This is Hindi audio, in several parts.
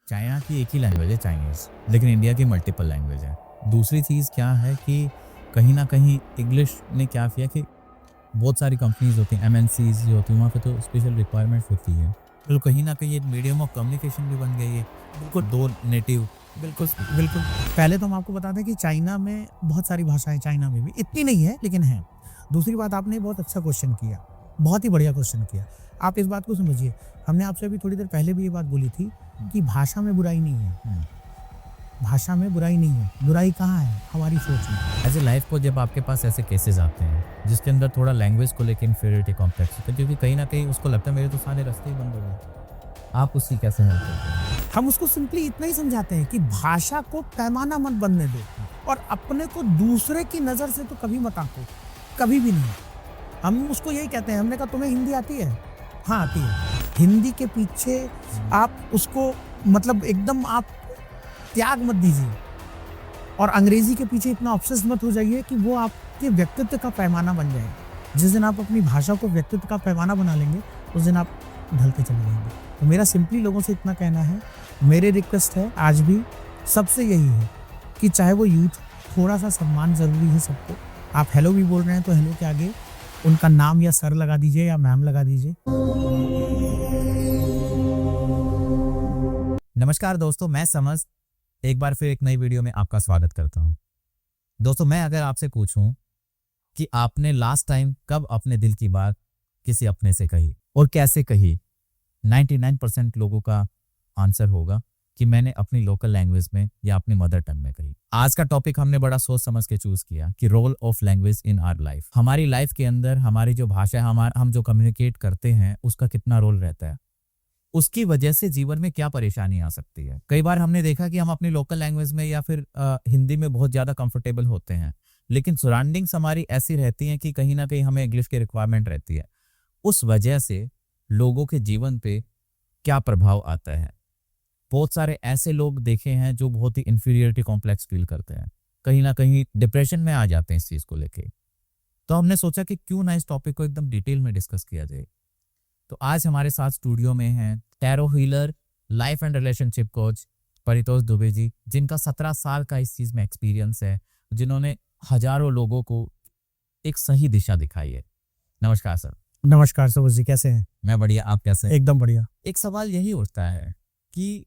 चाइना की एक ही लैंग्वेज है चाइनीज़, लेकिन इंडिया की मल्टीपल लैंग्वेज है। दूसरी चीज़ क्या है कि कहीं न कहीं इंग्लिश ने क्या किया कि बहुत सारी कंपनीज़ होती हैं, एमएनसीज़ जो होती हैं, वहाँ पे तो स्पेशल रिक्वायरमेंट्स होती है। तो कहीं न कहीं एक मीडियम ऑफ कम्युनिकेशन भी बन गई है। बिल्कुल, 2 नेटिव बिल्कुल, बिल्कुल। पहले तो हम आपको बता दें कि चाइना में बहुत सारी भाषाएँ चाइना में भी, इतनी नहीं है लेकिन हैं। दूसरी बात आपने बहुत अच्छा क्वेश्चन किया, बहुत ही बढ़िया क्वेश्चन किया। आप इस बात को समझिए, हमने आपसे अभी थोड़ी देर पहले भी ये बात बोली थी कि भाषा में बुराई नहीं है। भाषा में बुराई नहीं है, बुराई कहाँ है? हमारी सोच में। एज़ ए लाइफ को जब आपके पास ऐसे केसेस आते हैं, जिसके अंदर थोड़ा लैंग्वेज को लेके इन्फीरियरिटी कॉम्प्लेक्स होता है, क्योंकि कहीं न कहीं उसको लगता है मेरे तो सारे रास्ते ही बंद हो गए। आप उसकी कैसे हेल्प करते हैं? हम उसको सिंपली इतना ही समझाते हैं कि भाषा को पैमाना मत बनने दो और अपने को दूसरे की नज़र से तो कभी मत आंको, कभी भी नहीं। हम उसको यही कहते हैं, हमने कहा तुम्हें हिंदी आती है? हाँ, आती है। हिंदी के पीछे आप उसको मतलब एकदम आप त्याग मत दीजिए और अंग्रेज़ी के पीछे इतना ऑब्सेस मत हो जाइए कि वो आपके व्यक्तित्व का पैमाना बन जाए। जिस दिन आप अपनी भाषा को व्यक्तित्व का पैमाना बना लेंगे, उस दिन आप ढलते चले जाएँगे। तो मेरा सिंपली लोगों से इतना कहना है, मेरी रिक्वेस्ट है आज भी सबसे यही है कि चाहे वो यूथ, थोड़ा-सा सम्मान ज़रूरी है सबको। आप हेलो भी बोल रहे हैं तो हेलो के आगे उनका नाम या सर लगा दीजिए या मैम लगा दीजिए। नमस्कार दोस्तों, मैं समझ एक बार फिर एक नई वीडियो में आपका स्वागत करता हूं। दोस्तों, मैं अगर आपसे पूछूं कि आपने लास्ट टाइम कब अपने दिल की बात किसी अपने से कही और कैसे कही, 99% लोगों का आंसर होगा कि मैंने अपनी लोकल लैंग्वेज में या अपनी मदर टंग में कही। आज का टॉपिक हमने बड़ा सोच समझ के चूज किया कि role of language in our life. हमारी लाइफ के अंदर हमारी जो भाषा है, हम जो कम्युनिकेट करते हैं, उसका कितना रोल रहता है, उसकी वजह से जीवन में क्या परेशानी आ सकती है। कई बार हमने देखा कि हम अपनी लोकल लैंग्वेज में या फिर हिंदी में बहुत ज़्यादा कंफर्टेबल होते हैं, लेकिन सराउंडिंग्स हमारी ऐसी रहती हैं कि कहीं ना कहीं हमें इंग्लिश की रिक्वायरमेंट रहती है। उस वजह से लोगों के जीवन पे क्या प्रभाव आता है। बहुत सारे ऐसे लोग देखे हैं जो बहुत ही इन्फीरियरिटी कॉम्प्लेक्स फील करते हैं, कहीं ना कहीं डिप्रेशन में आ जाते हैं इस चीज़ को लेके। तो हमने सोचा कि क्यों ना इस टॉपिक को एकदम डिटेल में डिस्कस किया जाए। तो आज हमारे साथ स्टूडियो में हैं tarot healer, life and relationship coach Paritosh Dubey ji, जिनका 17 साल का इस चीज़ में एक्सपीरियंस है, जिन्होंने हजारों लोगों को एक सही दिशा दिखाई है। नमस्कार सर। नमस्कार सरोज जी, कैसे हैं? मैं बढ़िया, आप कैसे हैं? एकदम बढ़िया। एक सवाल यही उठता है कि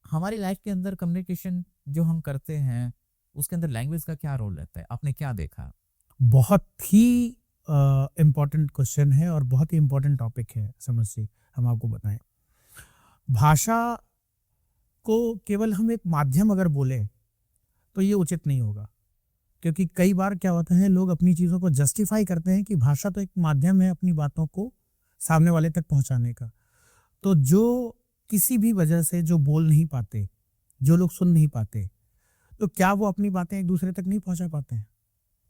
हमारी लाइफ के अंदर कम्युनिकेशन जो हम करते हैं, उसके अंदर लैंग्वेज का क्या रोल रहता है? आपने क्या देखा? बहुत ही इम्पोर्टेंट क्वेश्चन है और बहुत ही इम्पोर्टेंट टॉपिक है। समझ से हम आपको बताएं, भाषा को केवल हम एक माध्यम अगर बोले तो ये उचित नहीं होगा, क्योंकि कई बार क्या होता है, लोग अपनी चीज़ों को जस्टिफाई करते हैं कि भाषा तो एक माध्यम है अपनी बातों को सामने वाले तक पहुंचाने का। तो जो किसी भी वजह से जो बोल नहीं पाते, जो लोग सुन नहीं पाते, तो क्या वो अपनी बातें एक दूसरे तक नहीं पहुंचा पाते हैं?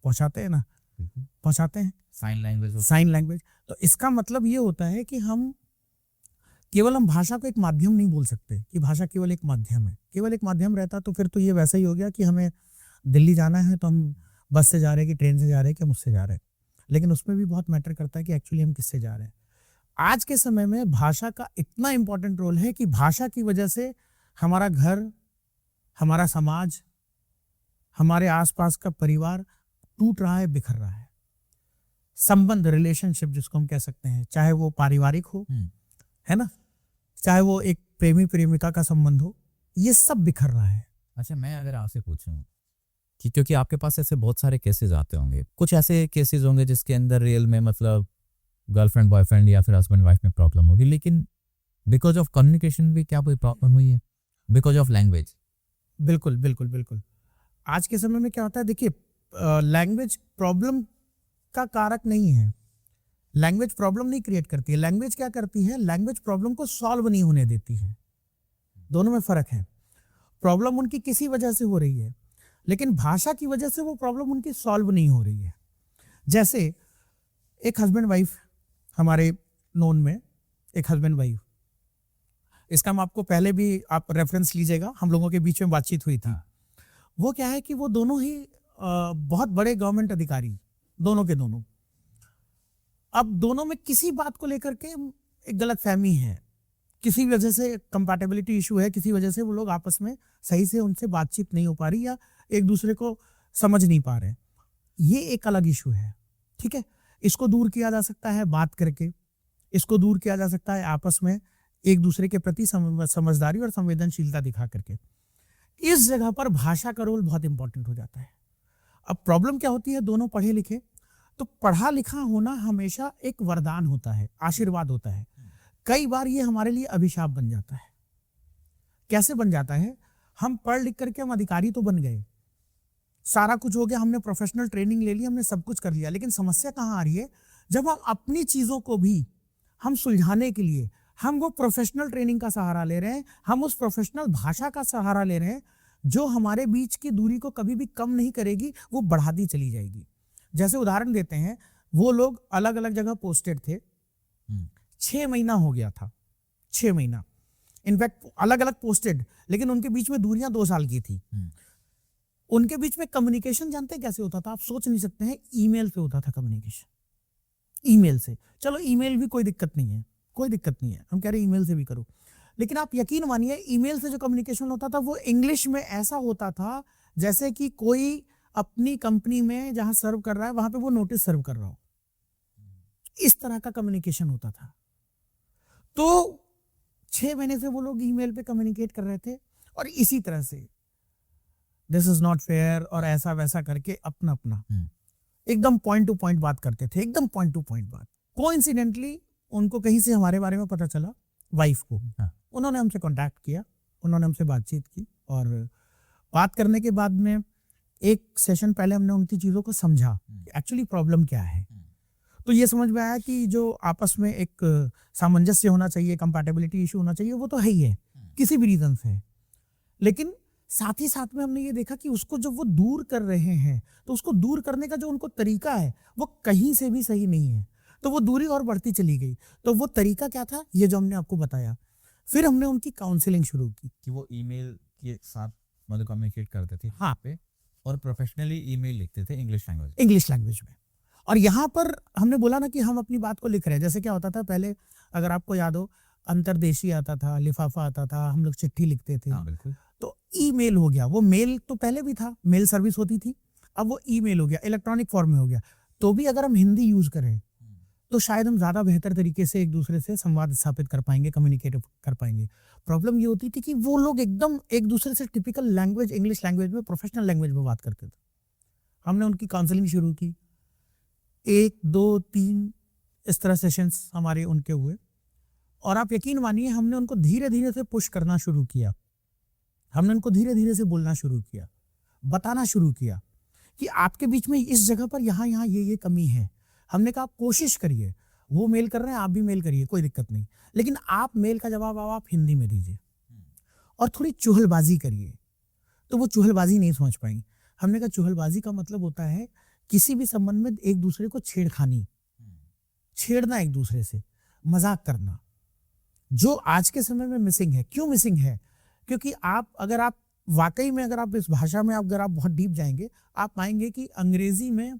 पहुंचाते हैं ना, पहुंचाते हैं। Sign language. Sign language. तो इसका मतलब ये होता है कि हम भाषा को एक माध्यम नहीं बोल सकते कि भाषा केवल एक माध्यम है। केवल एक माध्यम रहता तो फिर तो ये वैसा ही हो गया कि हमें दिल्ली जाना है तो हम बस से जा रहे हैं कि ट्रेन से जा रहे हैं कि हम उससे जा रहे हैं। लेकिन उसमें भी बहुत मैटर करता है कि एक्चुअली हम किससे जा रहे हैं। आज के समय में भाषा का इतना इंपॉर्टेंट रोल है कि भाषा की वजह से हमारा घर, हमारा समाज, हमारे आसपास का परिवार टूट रहा है, बिखर रहा है। संबंध, रिलेशनशिप जिसको हम कह सकते हैं, चाहे वो पारिवारिक हो, है ना, चाहे वो एक प्रेमी प्रेमिका का संबंध हो, ये सब बिखर रहा है। अच्छा, मैं अगर आपसे पूछूं कि क्योंकि आपके पास ऐसे बहुत सारे केसेस आते होंगे, कुछ ऐसे केसेस होंगे जिसके अंदर रियल में मतलब गर्लफ्रेंड बॉयफ्रेंड या फिर हस्बैंड वाइफ में प्रॉब्लम होगी, लेकिन बिकॉज ऑफ कम्युनिकेशन भी क्या कोई प्रॉब्लम हुई है, बिकॉज ऑफ लैंग्वेज? बिल्कुल बिल्कुल बिल्कुल। आज के समय में क्या होता है, देखिए, लैंग्वेज प्रॉब्लम का कारक नहीं है। लैंग्वेज प्रॉब्लम नहीं क्रिएट करती है। लैंग्वेज क्या करती है, लैंग्वेज प्रॉब्लम को सॉल्व नहीं होने देती है। दोनों में फर्क है। प्रॉब्लम उनकी किसी वजह से हो रही है, लेकिन भाषा की वजह से वो प्रॉब्लम उनकी सॉल्व नहीं हो रही है। जैसे एक हस्बैंड वाइफ, हमारे नोन में एक हस्बैंड वाइफ, इसका हम आपको पहले भी आप रेफरेंस लीजिएगा, हम लोगों के बीच में बातचीत हुई थी। वो क्या है कि वो दोनों ही बहुत बड़े गवर्नमेंट अधिकारी, दोनों के दोनों। अब दोनों में किसी बात को लेकर के एक गलतफहमी है किसी वजह से कंपैटिबिलिटी इशू है, किसी वजह से वो लोग आपस में सही से उनसे बातचीत नहीं हो पा रही या एक दूसरे को समझ नहीं पा रहे, ये एक अलग इशू है। ठीक है, इसको दूर किया जा सकता है बात करके, इसको दूर किया जा सकता है आपस में एक दूसरे के प्रति समझदारी और संवेदनशीलता दिखा करके। इस जगह पर भाषा का रोल बहुत इंपॉर्टेंट हो जाता है। अब प्रॉब्लम क्या होती है, दोनों पढ़े लिखे, तो पढ़ा लिखा होना हमेशा एक वरदान होता है, आशीर्वाद होता है। कई बार ये हमारे लिए अभिशाप बन जाता है। कैसे बन जाता है, हम पढ़ लिख करके हम अधिकारी तो बन गए, सारा कुछ हो गया, हमने प्रोफेशनल ट्रेनिंग ले ली, हमने सब कुछ कर लिया, लेकिन समस्या कहाँ आ रही है, जब हम अपनी चीजों को भी हम सुलझाने के लिए हम वो प्रोफेशनल ट्रेनिंग का सहारा ले रहे हैं, हम उस प्रोफेशनल भाषा का सहारा ले रहे हैं जो हमारे बीच की दूरी को कभी भी कम नहीं करेगी, वो बढ़ाती चली जाएगी। जैसे उदाहरण देते हैं, वो लोग अलग अलग जगह पोस्टेड थे, 6 महीना हो गया था, 6 महीना इनफैक्ट अलग अलग पोस्टेड, लेकिन उनके बीच में दूरियां 2 साल की थी। उनके बीच में कम्युनिकेशन जानते हैं कैसे होता था, आप सोच नहीं सकते हैं, ईमेल पे होता था कम्युनिकेशन, ईमेल से। चलो ईमेल भी कोई दिक्कत नहीं है, कोई दिक्कत नहीं है, हम कह रहे हैं ईमेल से भी करो, लेकिन आप यकीन मानिए ईमेल से जो कम्युनिकेशन होता था वो इंग्लिश में ऐसा होता था जैसे कि कोई अपनी कंपनी में जहां सर्व कर रहा है वहां पे वो नोटिस सर्व कर रहा हो, इस तरह का कम्युनिकेशन होता था। तो 6 महीने से वो लोग ईमेल पे कम्युनिकेट कर रहे थे और इसी तरह से दिस इज नॉट फेयर और ऐसा वैसा करके अपना अपना एकदम पॉइंट टू पॉइंट बात करते थे, एकदम पॉइंट टू पॉइंट बात। कोइंसिडेंटली उनको कहीं से हमारे बारे में पता चला, वाइफ को, उन्होंने हमसे कांटेक्ट किया, उन्होंने हमसे बातचीत की और बात करने के बाद में एक सेशन पहले हमने उनकी चीज़ों को समझा एक्चुअली प्रॉब्लम क्या है। तो ये समझ में आया कि जो आपस में एक सामंजस्य होना चाहिए, कंपैटिबिलिटी इशू होना चाहिए, वो तो है ही है किसी भी रीजन से, लेकिन साथ ही साथ में हमने ये देखा कि उसको जब वो दूर कर रहे हैं तो उसको दूर करने का जो उनको तरीका है वो कहीं से भी सही नहीं है, तो वो दूरी और बढ़ती चली गई। तो वो तरीका क्या था, ये जो हमने आपको बताया। फिर हमने उनकी काउंसलिंग शुरू की कि वो ईमेल के साथ मतलब कम्युनिकेट करते थे हाँ पे, और प्रोफेशनली ईमेल लिखते थे इंग्लिश लैंग्वेज में। और यहाँ पर हमने बोला ना कि हम अपनी बात को लिख रहे हैं। जैसे क्या होता था पहले, अगर आपको याद हो, अंतरदेशी आता था, लिफाफा आता था, हम लोग चिट्ठी लिखते थे। हाँ, बिल्कुल। तो ईमेल हो गया, वो मेल तो पहले भी था, मेल सर्विस होती थी, अब वो ईमेल हो गया, इलेक्ट्रॉनिक फॉर्म में हो गया। तो भी अगर हम हिंदी यूज करें तो शायद हम ज्यादा बेहतर तरीके से एक दूसरे से संवाद स्थापित कर पाएंगे, कम्युनिकेट कर पाएंगे। प्रॉब्लम ये होती थी कि वो लोग एकदम एक दूसरे से टिपिकल लैंग्वेज, इंग्लिश लैंग्वेज में, प्रोफेशनल लैंग्वेज में बात करते थे। हमने उनकी काउंसलिंग शुरू की, 1, 2, 3 इस तरह सेशंस हमारे उनके हुए, और आप यकीन मानिए हमने उनको धीरे धीरे से पुश करना शुरू किया, हमने उनको धीरे धीरे से बोलना शुरू किया, बताना शुरू किया कि आपके बीच में इस जगह पर यहाँ यहाँ ये कमी है। हमने कहा आप कोशिश करिए, वो मेल कर रहे हैं आप भी मेल करिए, कोई दिक्कत नहीं, लेकिन आप मेल का जवाब आप हिंदी में दीजिए और थोड़ी चुहलबाजी करिए। तो वो चुहलबाजी नहीं समझ पाई। हमने कहा चुहलबाजी का मतलब होता है किसी भी संबंध में एक दूसरे को छेड़खानी, छेड़ना, एक दूसरे से मजाक करना, जो आज के समय में मिसिंग है। क्यों मिसिंग है? क्योंकि अगर आप वाकई में अगर आप इस भाषा में अगर आप बहुत डीप जाएंगे, आप पाएंगे कि अंग्रेजी में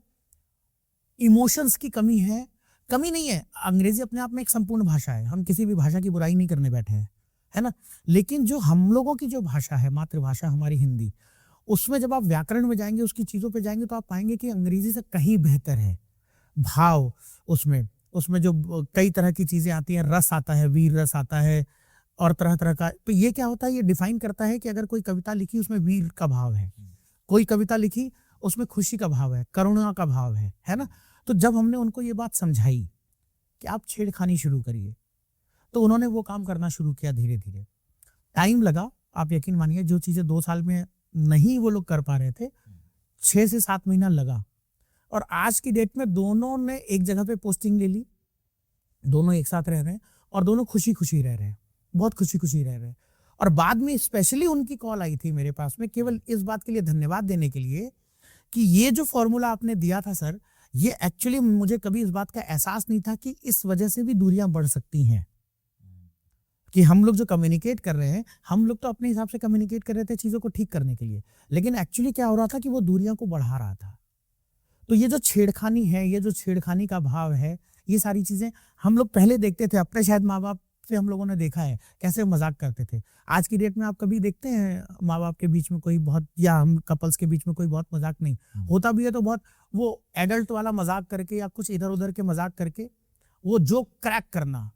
इमोशंस की कमी है। कमी नहीं है, अंग्रेजी अपने आप में एक संपूर्ण भाषा है, हम किसी भी भाषा की बुराई नहीं करने बैठे हैं, है ना। लेकिन जो हम लोगों की जो भाषा है, मातृभाषा हमारी हिंदी, उसमें जब आप व्याकरण में जाएंगे, उसकी चीज़ों पे जाएंगे, तो आप पाएंगे कि अंग्रेजी से कहीं बेहतर है। भाव उसमें जो कई तरह की चीज़ें आती हैं, रस आता है, वीर रस आता है और तरह तरह का। तो ये क्या होता है, ये डिफाइन करता है कि अगर कोई कविता लिखी उसमें वीर का भाव है, कोई कविता लिखी उसमें खुशी का भाव है, करुणा का भाव है ना। तो जब हमने उनको ये बात समझाई कि आप छेड़खानी शुरू करिए, तो उन्होंने वो काम करना शुरू किया धीरे धीरे। टाइम लगा, आप यकीन मानिए, जो चीज़ें 2 साल में नहीं वो लोग कर पा रहे थे, 6 से 7 महीना लगा। और आज की डेट में दोनों ने एक जगह पे पोस्टिंग ले ली, दोनों एक साथ रह रहे हैं और दोनों खुशी खुशी रह रहे हैं, बहुत खुशी खुशी रह रहे हैं। और बाद में स्पेशली उनकी कॉल आई थी मेरे पास में, केवल इस बात के लिए धन्यवाद देने के लिए कि ये जो फॉर्मूला आपने दिया था सर, ये एक्चुअली मुझे कभी इस बात का एहसास नहीं था कि इस वजह से भी दूरियां बढ़ सकती हैं। कि हम लोग जो कम्युनिकेट कर रहे हैं, हम लोग तो अपने हिसाब से कम्युनिकेट कर रहे थे चीज़ों को ठीक करने के लिए, लेकिन एक्चुअली क्या हो रहा था कि वो दूरियां को बढ़ा रहा था। तो ये जो छेड़खानी है, ये जो छेड़खानी का भाव है, ये सारी चीज़ें हम लोग पहले देखते थे, अपने शायद माँ बाप से हम लोगों ने देखा है कैसे मजाक करते थे। आज की डेट में आप कभी देखते हैं माँ बाप के बीच में कोई बहुत, या हम कपल्स के बीच में कोई बहुत मजाक नहीं होता भी है तो बहुत वो एडल्ट वाला मजाक करके या कुछ इधर उधर के मजाक करके वो जोक क्रैक करना,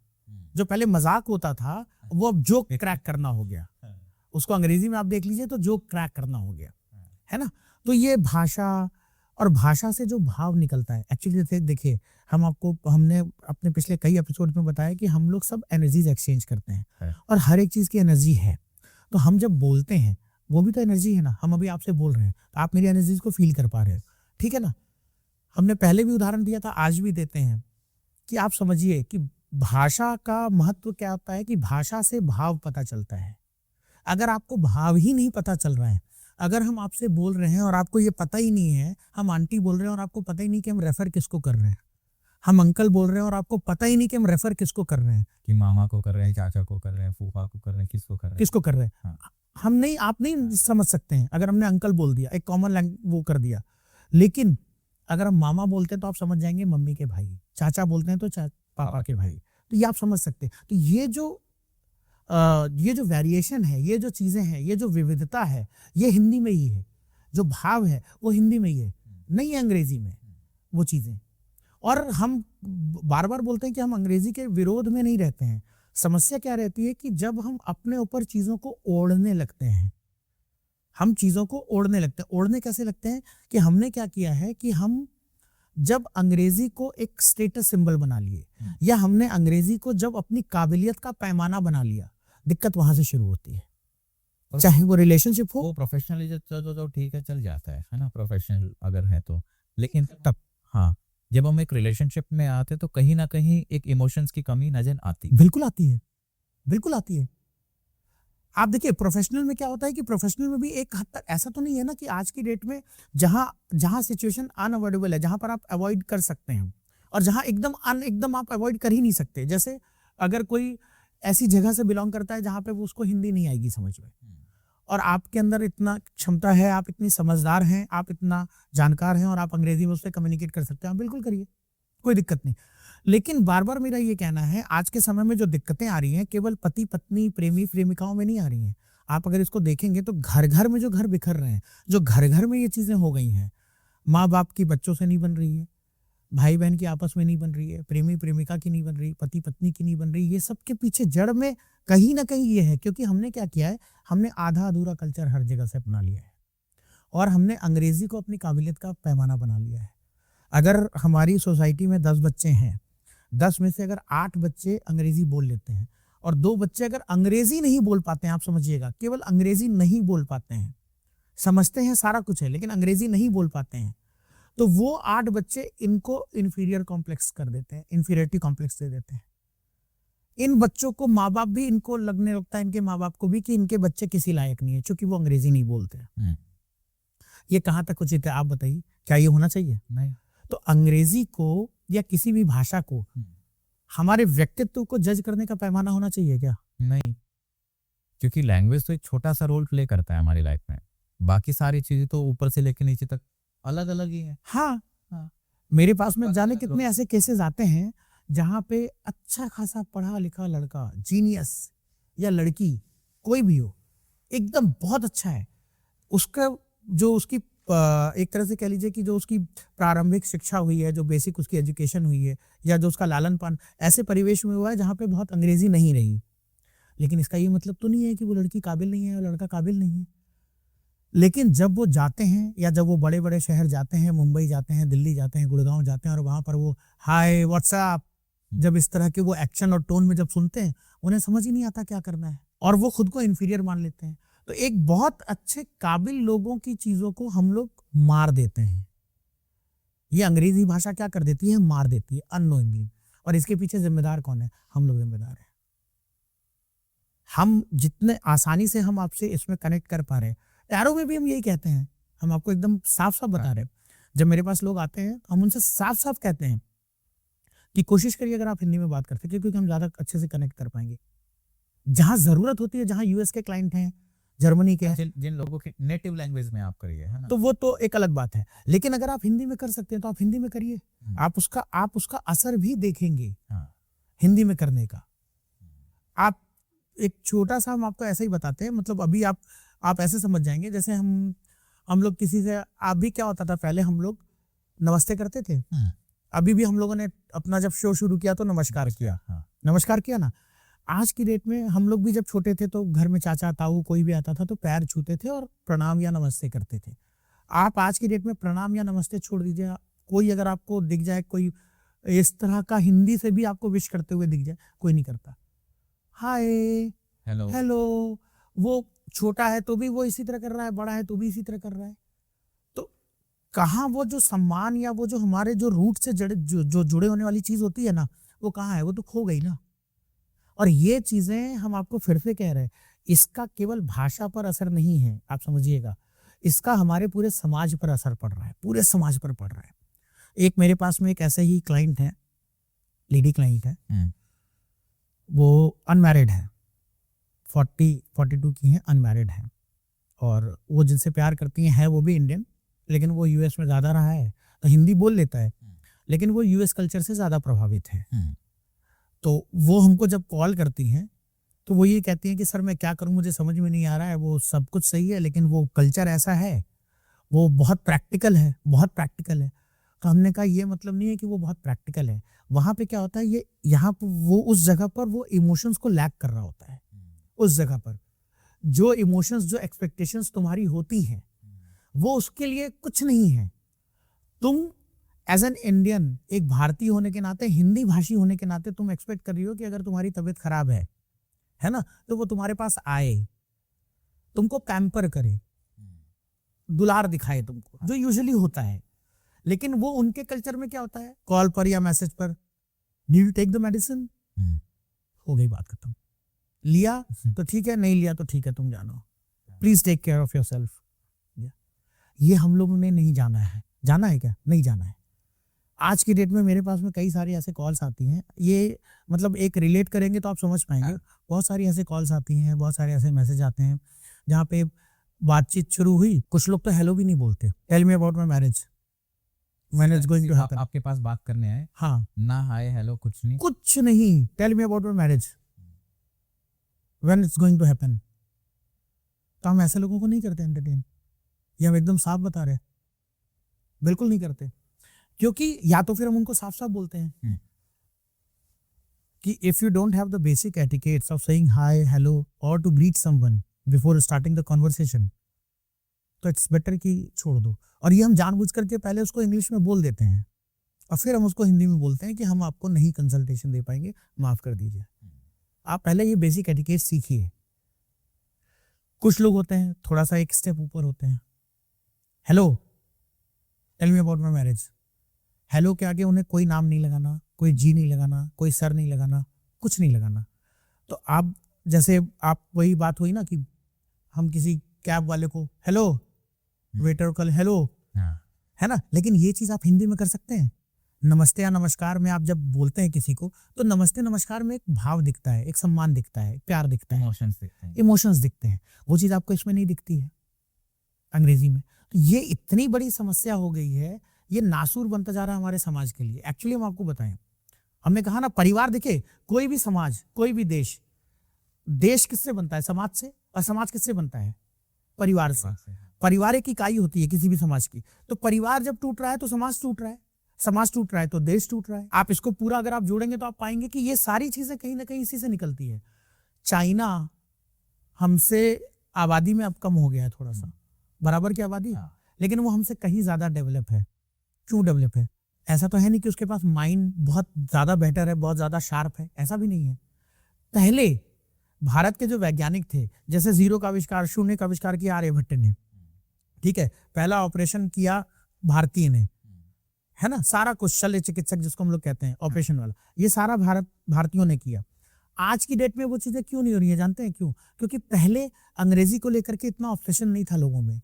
जो पहले मजाक होता था वो अब जोक क्रैक करना हो गया। उसको अंग्रेजी में आप देख लीजिए तो जोक क्रैक करना हो गया, है ना। तो ये भाषा, और भाषा से जो भाव निकलता है एक्चुअली देखिए, हमने अपने पिछले कई एपिसोड में बताया कि हम लोग सब एनर्जीज एक्सचेंज करते हैं और हर एक चीज की एनर्जी है। तो हम जब बोलते हैं वो भी तो एनर्जी है ना। हम अभी आपसे बोल रहे हैं तो आप मेरी एनर्जीज को फील कर पा रहे हो, ठीक है ना। हमने पहले भी उदाहरण दिया था, आज भी देते हैं कि आप समझिए कि भाषा का महत्व क्या होता है कि भाषा से भाव पता चलता है। अगर आपको भाव ही नहीं पता चल रहा है, अगर हम आपसे बोल रहे हैं और आपको ये पता ही नहीं है, हम आंटी बोल रहे हैं और आपको पता ही नहीं कि हम रेफर किसको कर रहे हैं, हम अंकल बोल रहे हैं और आपको पता ही नहीं कि हम रेफर किसको कर रहे हैं, कि मामा को कर रहे हैं, चाचा को कर रहे हैं, फूफा को कर रहे हैं, किसको कर रहे हैं। हाँ। हम नहीं, आप नहीं समझ सकते हैं अगर हमने अंकल बोल दिया, एक कॉमन वो कर दिया। लेकिन अगर हम मामा बोलते हैं तो आप समझ जाएंगे मम्मी के भाई, चाचा बोलते हैं तो पापा के भाई, तो ये आप समझ सकते हैं। तो ये जो वेरिएशन है, ये जो चीजें हैं, ये जो विविधता है, ये हिंदी में ही है। जो भाव है वो हिंदी में ही है, नहीं है अंग्रेजी में वो चीजें। और हम बार बार बोलते हैं कि हम अंग्रेजी के विरोध में नहीं रहते हैं। समस्या क्या रहती है कि जब हम अपने ऊपर चीजों को ओढ़ने लगते हैं, हम चीजों को ओढ़ने लगते हैं। ओढ़ने कैसे लगते हैं कि हमने क्या किया है कि हम जब अंग्रेजी को एक स्टेटस सिंबल बना लिए, या हमने अंग्रेजी को जब अपनी काबिलियत का पैमाना बना लिया, दिक्कत वहां से शुरू होती है। चाहे वो रिलेशनशिप हो, वो प्रोफेशनली तो ठीक है, चल जाता है ना, प्रोफेशनल अगर है तो। लेकिन तब हाँ, जब हम एक रिलेशनशिप में आते तो कहीं ना कहीं एक इमोशंस की कमी नजर आती। बिल्कुल आती है, बिल्कुल आती है। आप देखिए प्रोफेशनल में क्या होता है कि प्रोफेशनल में भी एक हद तक ऐसा तो नहीं है ना कि आज की डेट में जहां सिचुएशन अनअवॉइडेबल है, जहां पर आप अवॉइड कर सकते हैं और जहां एकदम आप अवॉइड कर ही नहीं सकते। जैसे अगर कोई ऐसी जगह से बिलोंग करता है जहां पे वो उसको हिंदी नहीं आएगी समझ में, और आपके अंदर इतना क्षमता है, आप इतनी समझदार हैं, आप इतना जानकार हैं और आप अंग्रेजी में उससे कम्युनिकेट कर सकते हैं, आप बिल्कुल करिए, कोई दिक्कत नहीं। लेकिन बार बार मेरा ये कहना है, आज के समय में जो दिक्कतें आ रही हैं केवल पति पत्नी प्रेमी प्रेमिकाओं में नहीं आ रही हैं। आप अगर इसको देखेंगे तो घर घर में जो घर बिखर रहे हैं, जो घर घर में ये चीजें हो गई हैं, माँ बाप की बच्चों से नहीं बन रही है, भाई बहन की आपस में नहीं बन रही है, प्रेमी प्रेमिका की नहीं बन रही, पति पत्नी की नहीं बन रही, ये सब के पीछे जड़ में कहीं ना कहीं ये है क्योंकि हमने क्या किया है, हमने आधा अधूरा कल्चर हर जगह से अपना लिया है और हमने अंग्रेजी को अपनी काबिलियत का पैमाना बना लिया है। अगर हमारी सोसाइटी में 10 बच्चे हैं, 10 में से अगर 8 बच्चे अंग्रेजी बोल लेते हैं और 2 बच्चे अगर अंग्रेजी नहीं बोल पाते हैं, आप समझिएगा केवल अंग्रेजी नहीं बोल पाते हैं, समझते हैं सारा कुछ है लेकिन अंग्रेजी नहीं बोल पाते हैं, तो वो 8 बच्चे इनको इंफीरियर कॉम्प्लेक्स कर देते हैं, इंफीरियरिटी कॉम्प्लेक्स दे देते हैं। इन बच्चों को माँ बाप भी, इनको लगने लगता है इनके माँ बाप को भी कि इनके बच्चे किसी लायक नहीं है क्योंकि वो अंग्रेजी नहीं बोलते। ये कहाँ तक उचित है आप बताइए, क्या ये होना चाहिए? नहीं। तो अंग्रेजी को या किसी भी भाषा को हमारे व्यक्तित्व को जज करने का पैमाना होना चाहिए क्या? नहीं, क्योंकि लैंग्वेज तो एक छोटा सा रोल प्ले करता है हमारी लाइफ में, बाकी सारी चीजें तो ऊपर से लेकर नीचे तक अलग अलग ही है। हाँ, मेरे पास में जाने कितने ऐसे केसेस आते हैं जहां पे अच्छा खासा पढ़ा लिखा लड़का, जीनियस या लड़की कोई भी हो, एकदम बहुत अच्छा है, उसका जो उसकी एक तरह से कह लीजिए कि जो उसकी प्रारंभिक शिक्षा हुई है, जो बेसिक उसकी एजुकेशन हुई है या जो उसका लालन पालन ऐसे परिवेश में हुआ है जहाँ पे बहुत अंग्रेजी नहीं रही, लेकिन इसका ये मतलब तो नहीं है कि वो लड़की काबिल नहीं है और लड़का काबिल नहीं है। लेकिन जब वो जाते हैं या जब वो बड़े बड़े शहर जाते हैं, मुंबई जाते हैं, दिल्ली जाते हैं, गुड़गांव जाते हैं और वहाँ पर वो हाय व्हाट्सएप, जब इस तरह के वो एक्शन और टोन में जब सुनते हैं, उन्हें समझ ही नहीं आता क्या करना है और वो खुद को इन्फीरियर मान लेते हैं। तो एक बहुत अच्छे काबिल लोगों की चीजों को हम लोग मार देते हैं। ये अंग्रेजी भाषा क्या कर देती है? मार देती है अननोइंगली। और इसके पीछे जिम्मेदार कौन है? हम लोग जिम्मेदार हैं। हम जितने आसानी से हम आपसे इसमें कनेक्ट कर पा रहे हैं, टैरो में भी हम यही कहते हैं, हम आपको एकदम साफ साफ बता रहे हैं। जब मेरे पास लोग आते हैं हम उनसे साफ साफ कहते हैं कि कोशिश करिए अगर आप हिंदी में बात करते हैं क्योंकि हम ज्यादा अच्छे से कनेक्ट कर पाएंगे। जहां जरूरत होती है, जहां यूएस के क्लाइंट हैं, जर्मनी के, जिन लोगों के नेटिव लैंग्वेज में आप करिए, है ना, तो वो तो एक अलग बात है। लेकिन अगर आप हिंदी में कर सकते हैं तो आप हिंदी में करिए। आप उसका असर भी देखेंगे हिंदी में करने का। आप एक छोटा सा हम आपको ऐसे ही बताते हैं, मतलब अभी आप ऐसे समझ जाएंगे जैसे हम लोग किसी से, अभी क्या होता था पहले हम लोग नमस्ते करते थे, हाँ, अभी भी हम लोगों ने अपना जब शो शुरू किया तो नमस्कार किया, हाँ, नमस्कार किया ना। आज की डेट में हम लोग भी जब छोटे थे तो घर में चाचा ताऊ कोई भी आता था तो पैर छूते थे और प्रणाम या नमस्ते करते थे। आप आज की डेट में प्रणाम या नमस्ते छोड़ दीजिए, कोई अगर आपको दिख जाए, कोई इस तरह का हिंदी से भी आपको विश करते हुए दिख जाए, कोई नहीं करता। हाय, हेलो, हेलो, वो छोटा है तो भी वो इसी तरह कर रहा है, बड़ा है तो भी इसी तरह कर रहा है। तो कहाँ वो जो सम्मान या वो जो हमारे जो रूट से जो जुड़े होने वाली चीज होती है ना, वो कहाँ है? वो तो खो गई ना। और ये चीजें हम आपको फिर से कह रहे हैं, इसका केवल भाषा पर असर नहीं है, आप समझिएगा, इसका हमारे पूरे समाज पर असर पड़ रहा है, पूरे समाज पर पड़ रहा है। एक मेरे पास में एक ऐसे ही क्लाइंट है, लेडी क्लाइंट है, वो अनमैरिड है, 42 की हैं, अनमैरिड है, और वो जिनसे प्यार करती हैं, है वो भी इंडियन, लेकिन वो यूएस में ज़्यादा रहा है तो हिंदी बोल लेता है, लेकिन वो यूएस कल्चर से ज़्यादा प्रभावित है। तो वो हमको जब कॉल करती हैं तो वो ये कहती हैं कि सर मैं क्या करूं, मुझे समझ में नहीं आ रहा है, वो सब कुछ सही है लेकिन वो कल्चर ऐसा है, वो बहुत प्रैक्टिकल है, बहुत प्रैक्टिकल है। तो हमने कहा ये मतलब नहीं है कि वो बहुत प्रैक्टिकल है, वहाँ पे क्या होता है, ये यहाँ पर वो उस जगह पर वो इमोशंस को लैक कर रहा होता है। उस जगह पर जो इमोशंस, जो एक्सपेक्टेशंस तुम्हारी होती हैं, वो उसके लिए कुछ नहीं है। तुम एज एन इंडियन, एक भारतीय होने के नाते, हिंदी भाषी होने के नाते तुम एक्सपेक्ट कर रही हो कि अगर तुम्हारी तबीयत खराब है ना, तो वो तुम्हारे पास आए, तुमको पैम्पर करे, दुलार दिखाए तुमको, जो यूजुअली होता है। लेकिन वो उनके कल्चर में क्या होता है, कॉल पर या मैसेज पर, need to take the medicine, हो गई बात खत्म। लिया तो ठीक है, नहीं लिया तो ठीक है, तुम जानो, please take care of yourself. ये हम लोगों ने नहीं जाना है। जाना है क्या? नहीं जाना है। आज की डेट में मेरे पास में कई सारी ऐसे कॉल्स आती हैं, ये मतलब एक रिलेट करेंगे तो आप समझ पाएंगे। बहुत सारी ऐसे कॉल्स आती हैं, बहुत सारे ऐसे मैसेज आते हैं जहाँ पे बातचीत शुरू हुई, कुछ लोग तो हेलो भी नहीं बोलते, tell me about my marriage, when it's going to happen. आपके पास बात करने आए, हाँ, ना हाय हेलो कुछ नहीं, कुछ नहीं, tell me about my marriage, when it's going to happen. तो हम ऐसे लोगों को नहीं करते एंटरटेन, ये हम एकदम साफ बता रहे हैं, बिल्कुल नहीं करते। क्योंकि या तो फिर हम उनको साफ साफ बोलते हैं कि if you don't have the basic etiquettes of saying hi hello और to greet someone before starting the conversation, तो इट्स बेटर कि छोड़ दो। और ये हम जानबूझ करके पहले उसको इंग्लिश में बोल देते हैं और फिर हम उसको हिंदी में बोलते हैं कि हम आपको नहीं कंसल्टेशन दे पाएंगे, माफ कर दीजिए। आप पहले ये बेसिक एटिकेट सीखिए। कुछ लोग होते हैं थोड़ा सा एक स्टेप ऊपर होते हैं, hello tell me about my marriage, hello के आगे उन्हें कोई नाम नहीं लगाना, कोई जी नहीं लगाना, कोई सर नहीं लगाना, कुछ नहीं लगाना। तो आप जैसे, आप वही बात हुई ना कि हम किसी कैब वाले को हेलो, वेटर को हेलो, है ना, लेकिन ये चीज आप हिंदी में कर सकते हैं। नमस्ते या नमस्कार में आप जब बोलते हैं किसी को, तो नमस्ते नमस्कार में एक भाव दिखता है, एक सम्मान दिखता है, प्यार दिखता है, इमोशंस दिखते हैं। इमोशंस दिखते हैं। वो चीज आपको इसमें नहीं दिखती है, अंग्रेजी में। तो ये इतनी बड़ी समस्या हो गई है, ये नासूर बनता जा रहा है हमारे समाज के लिए। एक्चुअली हम आपको बताएं, हमने कहा ना, परिवार, देखिए कोई भी समाज, कोई भी देश, देश किससे बनता है? समाज से। और समाज किससे बनता है? परिवार से। परिवार एक इकाई होती है किसी भी समाज की। तो परिवार जब टूट रहा है तो समाज टूट रहा है, समाज टूट रहा है तो देश टूट रहा है। आप इसको पूरा अगर आप जोड़ेंगे तो आप पाएंगे कि ये सारी चीजें कहीं ना कहीं इसी से निकलती है। चाइना हमसे आबादी में अब कम हो गया है, थोड़ा सा बराबर की आबादी, लेकिन वो हमसे कहीं ज्यादा डेवलप है। क्यों डेवलप है? ऐसा तो है नहीं कि उसके पास माइंड बहुत ज्यादा बेटर है, बहुत ज्यादा शार्प है, ऐसा भी नहीं है। पहले भारत के जो वैज्ञानिक थे, जैसे जीरो का आविष्कार, शून्य का आविष्कार किया आर्यभट्ट ने, ठीक है, पहला ऑपरेशन किया भारतीय ने, है ना, सारा कुछ शल्य चिकित्सक जिसको हम लोग कहते हैं, ऑपरेशन वाला, ये सारा भारतीयों ने किया। आज की डेट में वो चीजें क्यों नहीं हो रही है? जानते हैं क्यों? क्योंकि पहले अंग्रेजी को लेकर के इतना ऑब्सेशन नहीं था लोगों में,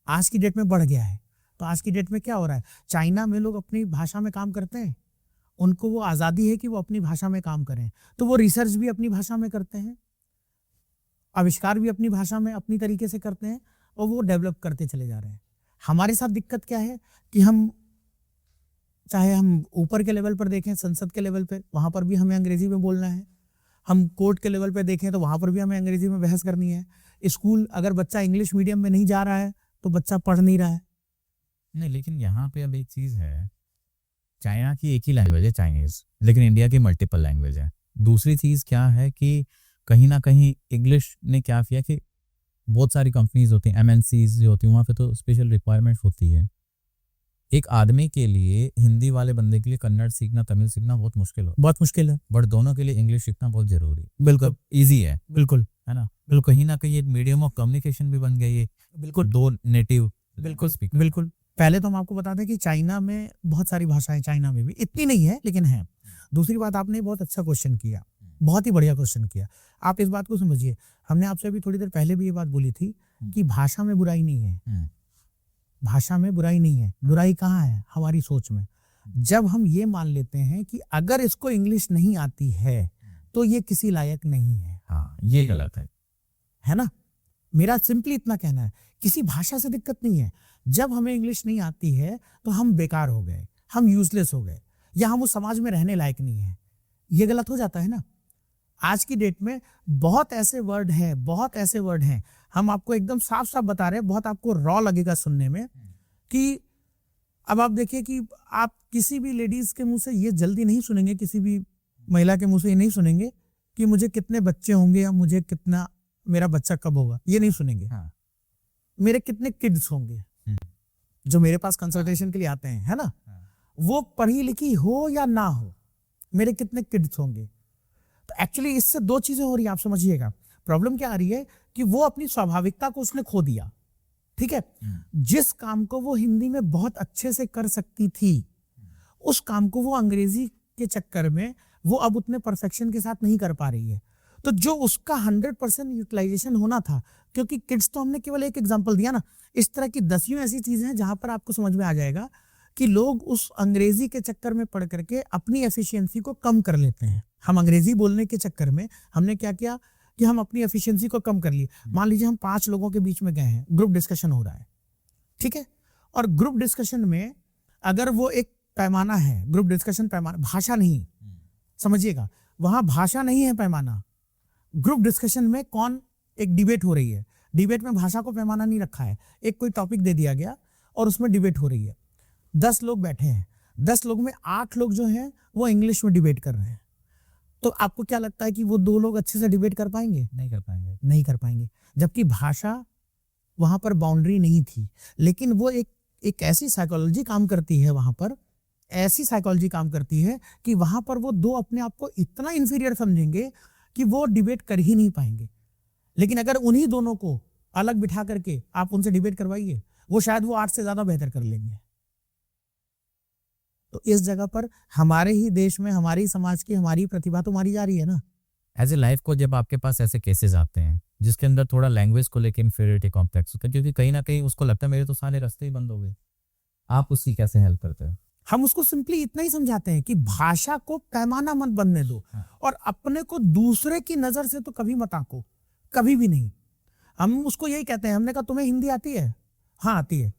आज की डेट में बढ़ गया है। तो आज की डेट में क्या हो रहा है, चाइना में लोग अपनी भाषा में काम करते हैं, उनको वो आज़ादी है कि वो अपनी भाषा में काम करें, तो वो रिसर्च भी अपनी भाषा में करते हैं, आविष्कार भी अपनी भाषा में अपनी तरीके से करते हैं, और वो डेवलप करते चले जा रहे हैं। हमारे साथ दिक्कत क्या है कि हम, चाहे हम ऊपर के लेवल पर देखें, संसद के लेवल पर, वहाँ पर भी हमें अंग्रेजी में बोलना है, हम कोर्ट के लेवल पे देखें तो वहाँ पर भी हमें अंग्रेजी में बहस करनी है। स्कूल अगर बच्चा इंग्लिश मीडियम में नहीं जा रहा है तो बच्चा पढ़ नहीं रहा है। नहीं, लेकिन यहाँ पे अब एक चीज़ है, चाइना की एक ही लैंग्वेज है चाइनीज़, लेकिन इंडिया की मल्टीपल लैंग्वेज है। दूसरी चीज़ क्या है कि कहीं ना कहीं इंग्लिश ने क्या किया कि बहुत सारी कंपनीज होती हैं, एमएनसीज जो होती हैं, वहाँ पे तो स्पेशल रिक्वायरमेंट होती है। एक आदमी के लिए, हिंदी वाले बंदे के लिए कन्नड़ सीखना, तमिल सीखना बहुत मुश्किल हो, बहुत मुश्किल है। बट दोनों के लिए इंग्लिश सीखना बहुत जरूरी है। बिल्कुल ईजी है, बिल्कुल है ना। बिल्कुल, कहीं ना कहीं एक मीडियम ऑफ कम्युनिकेशन भी बन गई है। बिल्कुल दो नेटिव बिल्कुल स्पीकर। बिल्कुल। पहले तो हम आपको बता दें कि चाइना में बहुत सारी भाषाएं, चाइना में भी इतनी नहीं है लेकिन है। दूसरी बात, आपने बहुत अच्छा क्वेश्चन किया, बहुत ही बढ़िया क्वेश्चन किया। आप इस बात को समझिए, हमने आपसे अभी थोड़ी देर पहले भी ये बात बोली थी कि भाषा में बुराई नहीं है। भाषा में बुराई नहीं है। बुराई कहाँ है? हमारी सोच में। जब हम ये मान लेते हैं कि अगर इसको इंग्लिश नहीं आती है तो ये किसी लायक नहीं है। हाँ, ये गलत है ना। मेरा सिंपली इतना कहना है, किसी भाषा से दिक्कत नहीं है। जब हमें इंग्लिश नहीं आती है तो हम बेकार हो गए, हम यूजलेस हो गए, या हम उस समाज में रहने लायक नहीं है। ये गलत हो जाता है ना। आज की डेट में बहुत ऐसे वर्ड हैं, बहुत ऐसे वर्ड हैं, हम आपको एकदम साफ साफ बता रहे हैं, बहुत आपको रॉ लगेगा सुनने में, कि अब आप देखिए कि आप किसी भी लेडीज के मुंह से ये जल्दी नहीं सुनेंगे, किसी भी महिला के मुंह से ये नहीं सुनेंगे कि मुझे कितने बच्चे होंगे या मुझे कितना, मेरा बच्चा कब होगा, ये नहीं सुनेंगे। हाँ। मेरे कितने किड्स होंगे, जो मेरे पास कंसल्टेशन के लिए आते हैं, है ना, वो पढ़ी लिखी हो या ना हो, मेरे कितने किड्स होंगे। तो एक्चुअली इससे दो चीजें हो रही है, आप समझिएगा। प्रॉब्लम क्या आ रही है कि वो अपनी स्वाभाविकता को उसने खो दिया। ठीक है, जिस काम को वो हिंदी में बहुत अच्छे से कर सकती थी, उस काम को वो अंग्रेजी के चक्कर में वो अब उतने परफेक्शन के साथ नहीं कर पा रही है। तो जो उसका 100% यूटिलाइजेशन होना था, क्योंकि किड्स तो हमने केवल एक एग्जांपल दिया ना, इस तरह की दसियों ऐसी चीजें हैं जहां पर आपको समझ में आ जाएगा कि लोग उस अंग्रेजी के चक्कर में पढ़ करके अपनी एफिशिएंसी को कम कर लेते हैं। हम अंग्रेजी बोलने के चक्कर में हमने क्या किया कि हम अपनी एफिशिएंसी को कम कर लिए। मान लीजिए हम 5 लोगों के बीच में गए हैं, ग्रुप डिस्कशन हो रहा है, ठीक है, और ग्रुप डिस्कशन में अगर वो एक पैमाना है, ग्रुप डिस्कशन पैमाना, भाषा नहीं, समझिएगा, वहां भाषा नहीं है पैमाना। ग्रुप डिस्कशन में कौन, एक डिबेट हो रही है, डिबेट में भाषा को पैमाना नहीं रखा है, एक कोई टॉपिक दे दिया गया और उसमें डिबेट हो रही है। 10 लोग बैठे हैं, 10 लोग में 8 लोग जो हैं वो इंग्लिश में डिबेट कर रहे हैं। तो आपको क्या लगता है कि वो 2 लोग अच्छे से डिबेट कर पाएंगे? नहीं कर पाएंगे। नहीं कर पाएंगे, जबकि भाषा वहां पर बाउंड्री नहीं थी। लेकिन वो एक ऐसी साइकोलॉजी काम करती है वहां पर, ऐसी साइकोलॉजी काम करती है कि वहां पर वो 2 अपने आप को इतना इंफीरियर समझेंगे कि वो डिबेट कर ही नहीं पाएंगे। लेकिन अगर उन्हीं दोनों को अलग बिठा करके आप उनसे डिबेट करवाइए, वो शायद वो 8 से ज्यादा बेहतर कर लेंगे। तो इस जगह पर हमारे ही देश में, हमारी समाज की, हमारी प्रतिभा तो मारी जा रही है ना। एज ए लाइफ को जब आपके पास ऐसे केसेस आते हैं जिसके अंदर थोड़ा लैंग्वेज को लेकर इंफीरियरिटी कॉम्प्लेक्स होता है, क्योंकि कहीं ना कहीं उसको लगता है मेरे तो सारे रास्ते ही बंद हो गए, आप उसकी कैसे हेल्प करते हो? हम उसको सिंपली इतना ही समझाते हैं कि भाषा को पैमाना मत बनने दो, और अपने को दूसरे की नजर से तो कभी मत आंको, कभी भी नहीं। हम उसको यही कहते हैं, हमने कहा तुम्हें हिंदी आती है? हाँ आती है।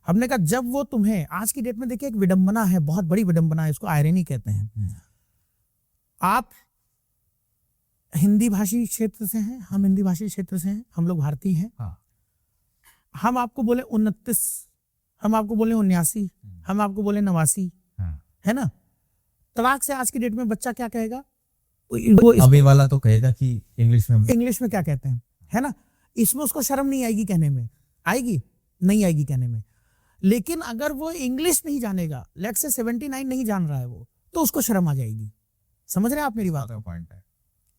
हमने कहा जब वो तुम्हें, आज की डेट में देखिए एक विडंबना है, बहुत बड़ी विडंबना है, इसको आयरनी कहते हैं। आप हिंदी भाषी क्षेत्र से हैं, हम हिंदी भाषी क्षेत्र से हैं, हम लोग भारतीय हैं। हाँ। हम आपको बोले 29, हम आपको बोले 79, हम आपको बोले 89, हाँ। है ना, तड़ाक से आज की डेट में बच्चा क्या कहेगा? वो अभी वाला तो कहेगा कि इंग्लिश में क्या कहते हैं, है ना। इसमें उसको शर्म नहीं आएगी कहने में, आएगी? नहीं आएगी कहने में। लेकिन अगर वो इंग्लिश नहीं जानेगा, लेट से 79 नहीं जान रहा है वो, तो उसको शर्म आ जाएगी। समझ रहे हैं आप मेरी बात? पॉइंट है,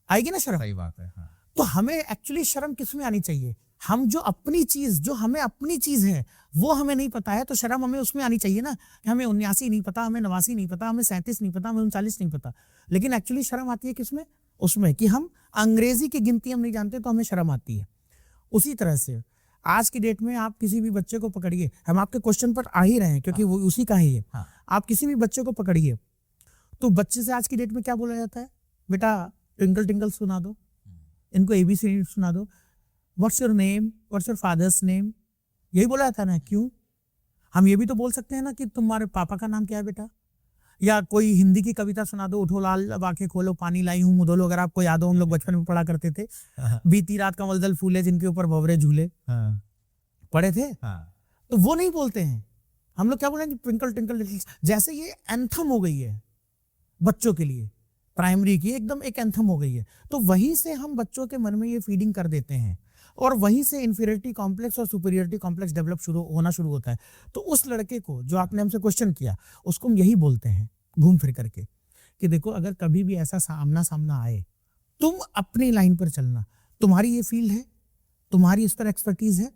आएगी ना शर्म? सही बात है। हाँ। तो हमें एक्चुअली शर्म किसमें आनी चाहिए? हम जो अपनी चीज, जो हमें अपनी चीज है वो हमें नहीं पता है, तो शर्म हमें उसमें आनी चाहिए ना, कि हमें 79 नहीं पता, हमें 89 नहीं पता, हमें 37 नहीं पता, हमें 39 नहीं पता। लेकिन एक्चुअली शर्म आती है किसमें? उसमें कि हम अंग्रेजी की गिनती हम नहीं जानते, तो हमें शर्म आती है। उसी तरह से आज की डेट में आप किसी भी बच्चे को पकड़िए, हम आपके क्वेश्चन पर आ ही रहे हैं क्योंकि वो उसी का ही है। आप किसी भी बच्चे को पकड़िए, तो बच्चे से आज की डेट में क्या बोला जाता है? बेटा ट्विंकल ट्विंकल सुना दो, इनको एबीसी सुना दो, what's your name, what's your father's name, यही बोला जाता है ना। क्यों? हम ये भी तो बोल सकते हैं ना कि तुम्हारे पापा का नाम क्या है बेटा, या कोई हिंदी की कविता सुना दो, उठो लाल अब आंखें खोलो पानी लाई हूँ मुदोलो, अगर आपको याद हो हम लोग बचपन में पढ़ा करते थे, बीती रात कमल दल फूले जिनके ऊपर भंवरे झूले, पढ़े थे। तो वो नहीं बोलते हैं, हम लोग क्या बोलेंगे, ट्विंकल ट्विंकल लिटिल, जैसे ये एंथम हो गई है बच्चों के लिए, प्राइमरी की एकदम एक एंथम हो गई है। तो वहीं से हम बच्चों के मन में ये फीडिंग कर देते हैं और वहीं से इंफीरियरिटी कॉम्प्लेक्स और सुपीरियरिटी कॉम्प्लेक्स डेवलप होना शुरू होता है। तो उस लड़के को जो आपने हमसे क्वेश्चन किया, उसको हम यही बोलते हैं घूम फिर करके कि देखो, अगर कभी भी ऐसा आमना सामना आए, तुम अपनी लाइन पर चलना, तुम्हारी ये फील्ड है, तुम्हारी इस पर एक्सपर्टीज है।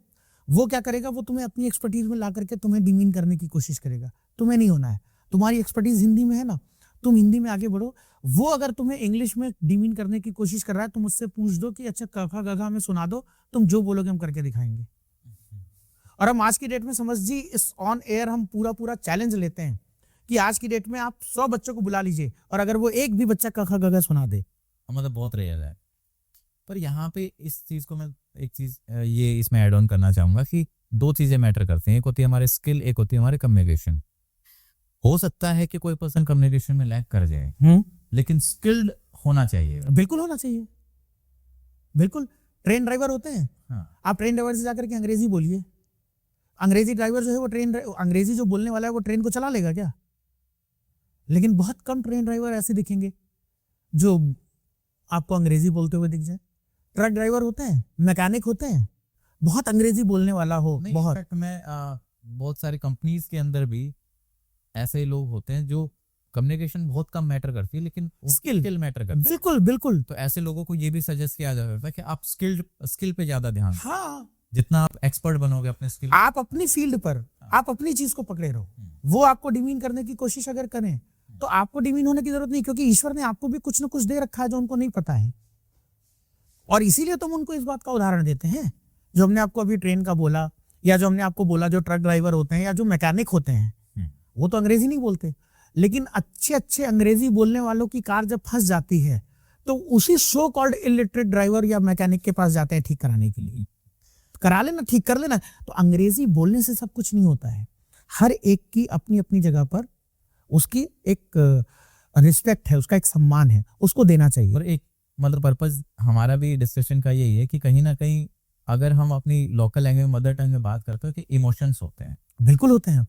वो क्या करेगा, वो तुम्हें अपनी एक्सपर्टीज में ला करके तुम्हें डिमीन करने की कोशिश करेगा, तुम्हें नहीं होना है। तुम्हारी एक्सपर्टीज हिंदी में है ना, तुम हिंदी में आगे बढ़ो। वो अगर तुम्हें इंग्लिश में डिमीन करने की कोशिश कर रहा है, तुम उससे पूछ दो कि अच्छा कखा गघा में सुना दो, तुम जो बोलोगे हम करके दिखाएंगे। और हम आज की डेट में समझ जी, इस ऑन एयर हम पूरा चैलेंज लेते हैं कि आज की डेट में आप 100 बच्चों को बुला लीजिए और अगर वो एक भी बच्चा कखा गघा सुना दे, मतलब बहुत रेयर है। पर यहाँ पे इस चीज को मैं एक चीज ये इसमें ऐड ऑन करना चाहूंगा कि 2 चीजें मैटर करती हैं, एक होती है हमारे स्किल, एक होती है हमारे कम्युनिकेशन। हो सकता है कि कोई पर्सन कम्युनिकेशन में लैग कर जाए, लेकिन स्किल्ड होना चाहिए। बिल्कुल होना चाहिए, बिल्कुल। ट्रेन ड्राइवर होते हैं, आप ट्रेन ड्राइवर से जाकर के अंग्रेजी बोलिए, अंग्रेजी ड्राइवर जो है वो अंग्रेजी जो बोलने वाला है वो ट्रेन को चला लेगा क्या? लेकिन बहुत कम ट्रेन ड्राइवर ऐसे दिखेंगे जो आपको अंग्रेजी बोलते हुए दिख जाए। ट्रक ड्राइवर होते हैं, मैकेनिक होते हैं, बहुत अंग्रेजी बोलने वाला हो। बहुत मैं बहुत सारी कंपनीज के अंदर भी ऐसे लोग होते हैं जो कम्युनिकेशन बहुत कम मैटर करती है, लेकिन स्किल मैटर करती है। बिल्कुल बिल्कुल। तो ऐसे लोगों को ये भी सजेस्ट किया जाता है कि आप स्किल पे ज्यादा ध्यान, हाँ, जितना आप एक्सपर्ट बनोगे अपने स्किल, आप अपनी फील्ड पर आप अपनी चीज को पकड़े रहो। वो आपको डिमीन करने की कोशिश अगर करें तो आपको डिमीन होने की जरूरत नहीं, क्योंकि ईश्वर ने आपको भी कुछ ना कुछ दे रखा है जो उनको नहीं पता है। और इसीलिए तुम उनको इस बात का उदाहरण देते हैं, जो हमने आपको अभी ट्रेन का बोला, या जो हमने आपको बोला जो ट्रक ड्राइवर होते हैं या जो मैकेनिक होते हैं, वो तो अंग्रेजी नहीं बोलते, लेकिन अच्छे अंग्रेजी बोलने वालों की कार जब फंस जाती है तो उसी सो कॉल्ड इलिटरेट ड्राइवर या मैकेनिक के पास जाते हैं ठीक कराने के लिए। करा लेना, ठीक कर लेना। तो अंग्रेजी बोलने से सब कुछ नहीं होता है। हर एक की अपनी अपनी जगह पर उसकी एक रिस्पेक्ट है, उसका एक सम्मान है, उसको देना चाहिए। और एक मतलब पर्पस हमारा भी डिस्कशन का यही है कि कहीं ना कहीं अगर हम अपनी लोकल लैंग्वेज मदर टंग में बात करते हो कि इमोशंस होते हैं, बिल्कुल होते हैं,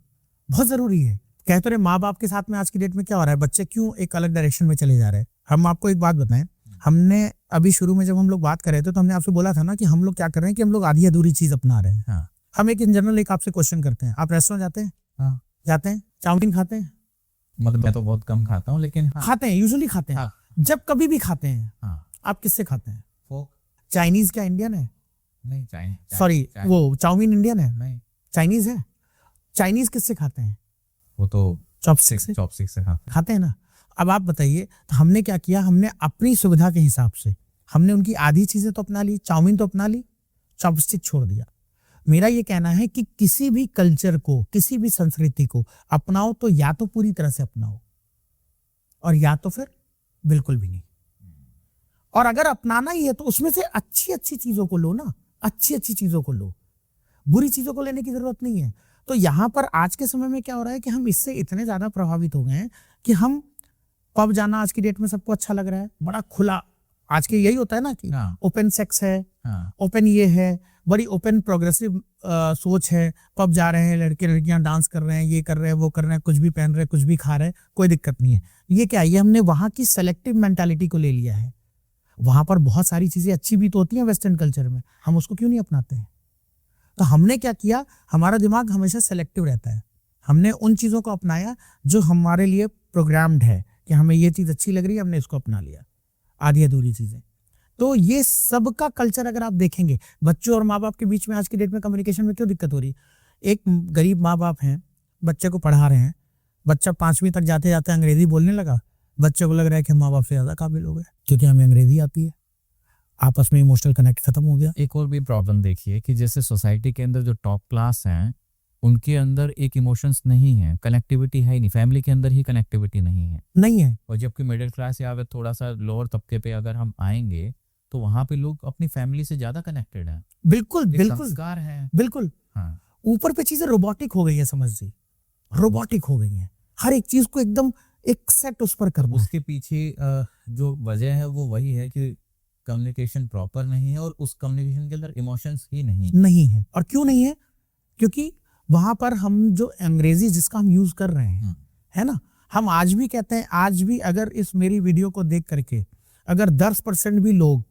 बहुत जरूरी है। कहते रहे माँ बाप के साथ में आज की डेट में क्या हो रहा है, बच्चे क्यों एक अलग डायरेक्शन में चले जा रहे हैं। हम आपको एक बात बताएं, हमने अभी शुरू में जब हम लोग बात कर रहे थे तो हमने आपसे बोला था ना कि हम लोग क्या कर रहे हैं कि हम लोग आधी अधूरी चीज अपना रहे हैं। हाँ। हम एक इन जनरल एक आपसे क्वेश्चन करते हैं, आप रेस्टोरेंट जाते हैं? हाँ। जाते हैं? चाउमीन खाते हैं? मतलब मैं तो बहुत कम खाता हूँ, लेकिन हाँ। खाते हैं, यूजुअली खाते हैं। हाँ। जब कभी भी खाते हैं, हाँ। आप किससे खाते हैं? फोक। चाइनीज क्या इंडियन है? नहीं, चाइनीज। सॉरी, वो चाउमीन इंडियन है? नहीं, चाइनीज है। चाइनीज किससे खाते हैं? वो तो चॉपस्टिक से खाते हैं ना। अब आप बताइए, तो हमने क्या किया, हमने अपनी सुविधा के हिसाब से हमने उनकी आधी चीजें तो अपना ली, चाउमीन तो अपना ली, चॉपस्टिक छोड़ दिया। मेरा ये कहना है कि किसी भी कल्चर को, किसी भी संस्कृति को अपनाओ तो या तो पूरी तरह से अपनाओ और या तो फिर बिल्कुल भी नहीं। और अगर अपनाना ही है तो उसमें से अच्छी अच्छी चीजों को लो ना, अच्छी अच्छी चीजों को लो, बुरी चीजों को लेने की जरूरत नहीं है। तो यहाँ पर आज के समय में क्या हो रहा है कि हम इससे इतने ज्यादा प्रभावित हो गए हैं कि हम पब जाना आज की डेट में सबको अच्छा लग रहा है, बड़ा खुला। आज के यही होता है ना कि ओपन सेक्स है, ओपन ये है, बड़ी ओपन प्रोग्रेसिव सोच है। पब जा रहे हैं, लड़के लड़कियां डांस कर रहे हैं, ये कर रहे हैं, वो कर रहे हैं, कुछ भी पहन रहे हैं, कुछ भी खा रहे हैं, कोई दिक्कत नहीं है। ये क्या, ये हमने वहां की सेलेक्टिव मेंटालिटी को ले लिया है। वहां पर बहुत सारी चीजें अच्छी भी तो होती हैं वेस्टर्न कल्चर में, हम उसको क्यों नहीं अपनाते हैं? तो हमने क्या किया, हमारा दिमाग हमेशा सेलेक्टिव रहता है। हमने उन चीजों को अपनाया जो हमारे लिए प्रोग्राम्ड है कि हमें ये चीज अच्छी लग रही है, हमने इसको अपना लिया, आधी अधूरी चीजें। तो ये सबका कल्चर अगर आप देखेंगे, बच्चों और माँ बाप के बीच में आज की डेट में कम्युनिकेशन में क्यों दिक्कत हो रही है? एक गरीब माँ बाप हैं, बच्चे को पढ़ा रहे हैं, बच्चा 5वीं तक जाते जाते अंग्रेजी बोलने लगा, बच्चे को लग रहा है कि माँ बाप से ज्यादा काबिल हो गए क्योंकि हमें अंग्रेजी आती है। आपस में इमोशनल कनेक्ट खत्म हो गया। एक और भी प्रॉब्लम देखिए कि जैसे सोसाइटी के अंदर जो टॉप क्लास हैं उनके अंदर एक इमोशंस नहीं है, कनेक्टिविटी है ही नहीं, फैमिली के अंदर ही कनेक्टिविटी नहीं है। और जबकि मिडिल क्लास या थोड़ा सा लोअर तबके पे अगर हम आएंगे तो वहां पे लोग अपनी फैमिली से ज्यादा कनेक्टेड हैं। बिल्कुल बिल्कुल संस्कार है, बिल्कुल। हाँ। ऊपर पे चीजें रोबोटिक हो गई है, समझ जी, रोबोटिक हो गई है। हर एक चीज को एकदम एक सेट उस पर करना है। उसके पीछे जो वजह है वो वही है कि कम्युनिकेशन प्रॉपर नहीं है और उस कम्युनिकेशन के अंदर इमोशंस ही नहीं है। और क्यों नहीं है? क्योंकि वहां पर हम जो अंग्रेजी जिसका हम यूज कर रहे हैं, है ना, हम आज भी कहते हैं, आज भी अगर इस मेरी वीडियो को देख करके अगर 10% भी लोग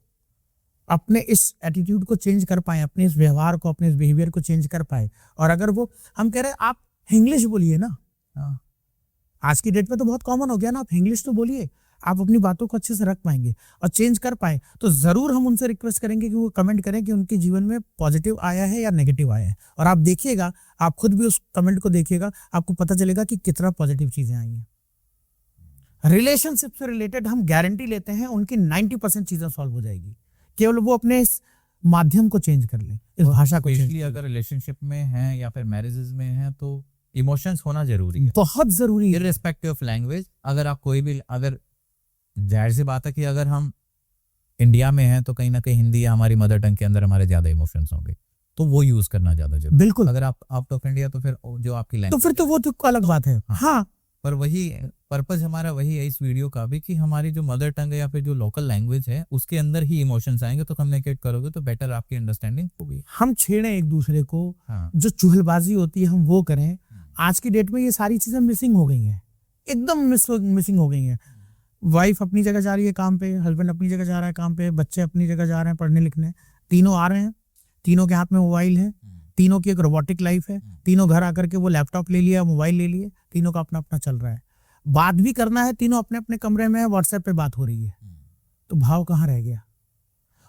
अपने इस एटीट्यूड को चेंज कर पाए, अपने इस व्यवहार को, अपने इस बिहेवियर को चेंज कर पाए, और अगर वो, हम कह रहे हैं आप इंग्लिश बोलिए ना, आज की डेट में तो बहुत कॉमन हो गया ना, आप इंग्लिश तो बोलिए, आप अपनी बातों को अच्छे से रख पाएंगे और चेंज कर पाए, तो जरूर हम उनसे रिक्वेस्ट करेंगे कि वो कमेंट करें कि उनके जीवन में पॉजिटिव आया है या नेगेटिव आया है। और आप देखिएगा, आप खुद भी उस कमेंट को देखिएगा, आपको पता चलेगा कि कितना पॉजिटिव चीजें आई हैं। रिलेशनशिप से रिलेटेड हम गारंटी लेते हैं उनकी 90% चीजें सॉल्व हो जाएगी, केवल वो अपने इस माध्यम को चेंज कर ले, इस भाषा को। स्पेशली अगर रिलेशनशिप में है या फिर मैरिजेस में है तो इमोशंस होना जरूरी है, बहुत जरूरी है, इररिस्पेक्टिव ऑफ लैंग्वेज। अगर आप कोई भी, अगर जाहिर सी बात है कि अगर हम इंडिया में हैं तो कहीं ना कहीं हिंदी या हमारी मदर टंग के अंदर हमारे ज्यादा इमोशंस होंगे, तो वो यूज करना ज्यादा जरूरी। बिल्कुल। अगर आप आउट ऑफ इंडिया तो फिर जो आपकी लैंग्वेज, तो फिर तो वो तो अलग बात है। हाँ, पर वही पर्पस हमारा वही है इस वीडियो का भी कि हमारी जो मदर टंग है या फिर जो लोकल लैंग्वेज है उसके अंदर ही इमोशंस आएंगे, तो कम्युनिकेट करोगे तो बेटर आपकी अंडरस्टैंडिंग होगी। हम छेड़े एक दूसरे को, जो चुगलबाजी होती है हम वो करें। आज की डेट में ये सारी चीजें मिसिंग हो गई हैं, एकदम मिसिंग हो गई हैं। वाइफ अपनी जगह जा रही है काम पे, हस्बैंड अपनी जगह जा रहा है काम पे, बच्चे अपनी जगह जा रहे हैं पढ़ने लिखने, तीनों आ रहे हैं, तीनों के हाथ में मोबाइल है, तीनों की एक रोबोटिक लाइफ है, तीनों घर आकर के वो लैपटॉप ले लिया, मोबाइल ले लिए, तीनों का अपना अपना चल रहा है। बात भी करना है, तीनों अपने अपने कमरे में, व्हाट्सएप पे बात हो रही है, तो भाव कहाँ रह गया?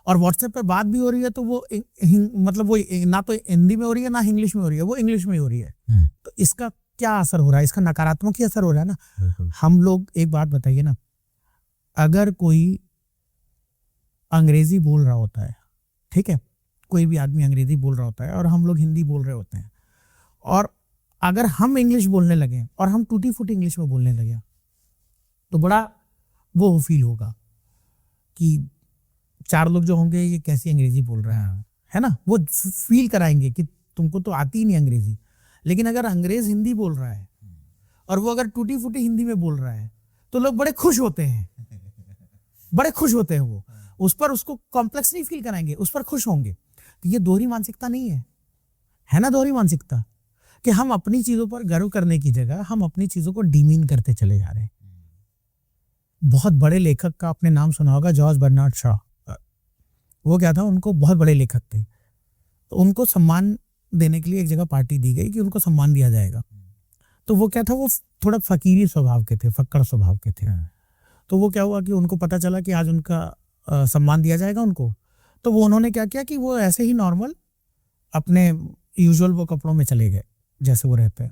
और व्हाट्सएप पे बात भी हो रही है तो वो मतलब वो ना तो हिंदी में हो रही है ना इंग्लिश में हो रही है, वो इंग्लिश में हो रही है। तो इसका क्या असर हो रहा है? इसका नकारात्मक ही असर हो रहा है ना। हम लोग, एक बात बताइए ना, अगर कोई अंग्रेजी बोल रहा होता है, ठीक है, कोई भी आदमी अंग्रेजी बोल रहा होता है और हम लोग हिंदी बोल रहे होते हैं, और अगर हम इंग्लिश बोलने लगे और हम टूटी फूटी इंग्लिश में बोलने लगे, तो बड़ा वो फील होगा कि चार लोग जो होंगे ये कैसी अंग्रेजी बोल रहे हैं, है ना, वो फील कराएंगे कि तुमको तो आती ही नहीं अंग्रेजी। लेकिन अगर अंग्रेज हिंदी बोल रहा है और वो अगर टूटी फूटी हिंदी में बोल रहा है तो लोग बड़े खुश होते हैं, बड़े खुश होते हैं। वो उस पर उसको कॉम्प्लेक्स नहीं फील कराएंगे, उस पर खुश होंगे। तो ये दोहरी मानसिकता नहीं है ना, दोहरी मानसिकता, कि हम अपनी चीजों पर गर्व करने की जगह हम अपनी चीजों को डिमीन करते चले जा रहे हैं। बहुत बड़े लेखक का आपने नाम सुना होगा, जॉर्ज बर्नार्ड शॉ। वो क्या था, उनको बहुत बड़े लेखक थे, तो उनको सम्मान देने के लिए एक जगह पार्टी दी गई कि उनको सम्मान दिया जाएगा। तो वो क्या था, वो थोड़ा फकीरी स्वभाव के थे, फक्कड़ स्वभाव के थे। तो वो क्या हुआ कि उनको पता चला कि आज उनका सम्मान दिया जाएगा उनको, तो वो उन्होंने क्या किया कि वो ऐसे ही नॉर्मल अपने यूजुअल वो कपड़ों में चले गए जैसे वो रहते हैं।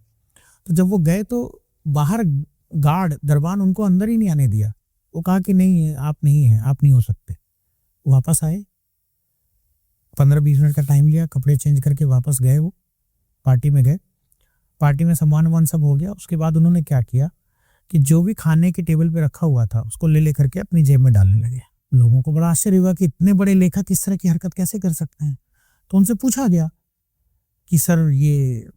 तो जब वो गए तो बाहर गार्ड दरबान उनको अंदर ही नहीं आने दिया। वो कहा कि नहीं, आप नहीं हैं, आप नहीं हो सकते। वापस आए, 15-20 मिनट का टाइम लिया, कपड़े चेंज करके वापस गए, वो पार्टी में गए, पार्टी में सामान वामान सब हो गया। उसके बाद उन्होंने क्या किया कि जो भी खाने के टेबल पे रखा हुआ था उसको ले लेकर के अपनी जेब में डालने लगे। लोगों को बड़ा आश्चर्य हुआ कि इतने बड़े लेखक इस तरह की हरकत कैसे कर सकते हैं। तो उनसे पूछा गया कि सर ये